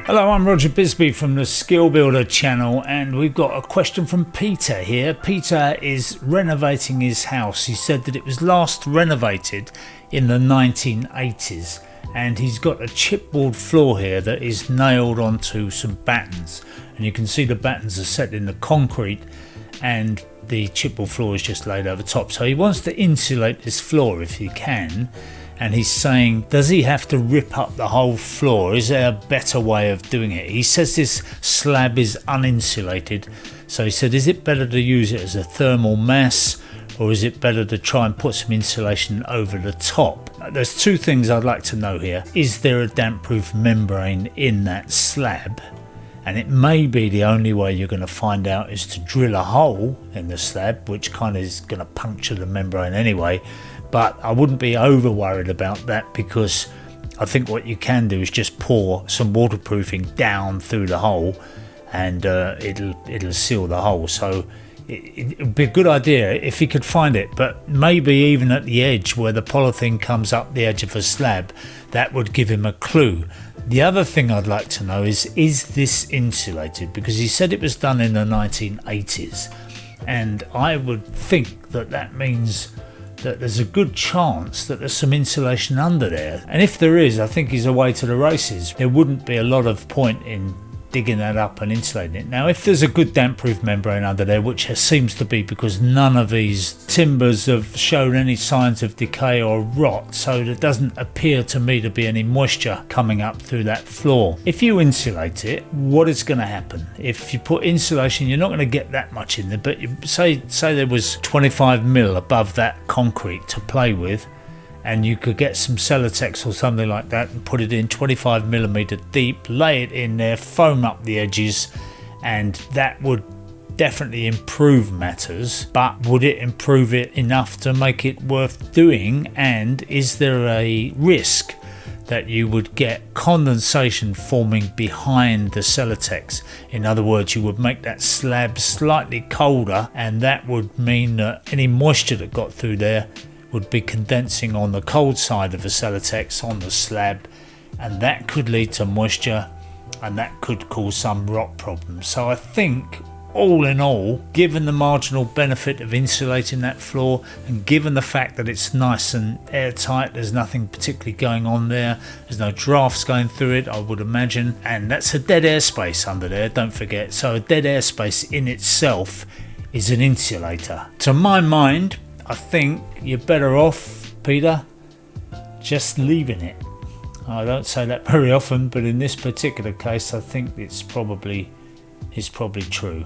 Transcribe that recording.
Hello, I'm Roger Bisbee from the Skill Builder channel, and we've got a question from Peter here. Peter is renovating his house. He said that it was last renovated in the 1980s, and he's got a chipboard floor here that is nailed onto some battens, and you can see the battens are set in the concrete and the chipboard floor is just laid over top. So he wants to insulate this floor if he can. And he's saying, does he have to rip up the whole floor? Is there a better way of doing it? He says this slab is uninsulated. So he said, is it better to use it as a thermal mass, or is it better to try and put some insulation over the top? There's two things I'd like to know here. Is there a damp-proof membrane in that slab? And it may be the only way you're going to find out is to drill a hole in the slab, which kind of is going to puncture the membrane anyway. But I wouldn't be over worried about that, because I think what you can do is just pour some waterproofing down through the hole, and it'll seal the hole. So it would be a good idea if you could find it, but maybe even at the edge where the polythene comes up the edge of a slab, that would give him a clue. The other thing I'd like to know is this insulated? Because he said it was done in the 1980s, and I would think that that means that there's a good chance that there's some insulation under there, and if there is, I think he's away to the races. There wouldn't be a lot of point in digging that up and insulating it. Now, if there's a good damp-proof membrane under there, which there seems to be, because none of these timbers have shown any signs of decay or rot, so there doesn't appear to me to be any moisture coming up through that floor. If you insulate it, what is going to happen? If you put insulation, you're not going to get that much in there, but you say there was 25mm above that concrete to play with, and you could get some Celotex or something like that and put it in 25mm deep, lay it in there, foam up the edges, and that would definitely improve matters. But would it improve it enough to make it worth doing? And is there a risk that you would get condensation forming behind the Celotex? In other words, you would make that slab slightly colder, and that would mean that any moisture that got through there would be condensing on the cold side of the Celotex on the slab, and that could lead to moisture, and that could cause some rot problems. So I think, all in all, given the marginal benefit of insulating that floor, and given the fact that it's nice and airtight, there's nothing particularly going on there, there's no drafts going through it, I would imagine, and that's a dead airspace under there, don't forget. So a dead airspace in itself is an insulator. To my mind, I think you're better off, Peter, just leaving it. I don't say that very often, but in this particular case, I think it's probably true.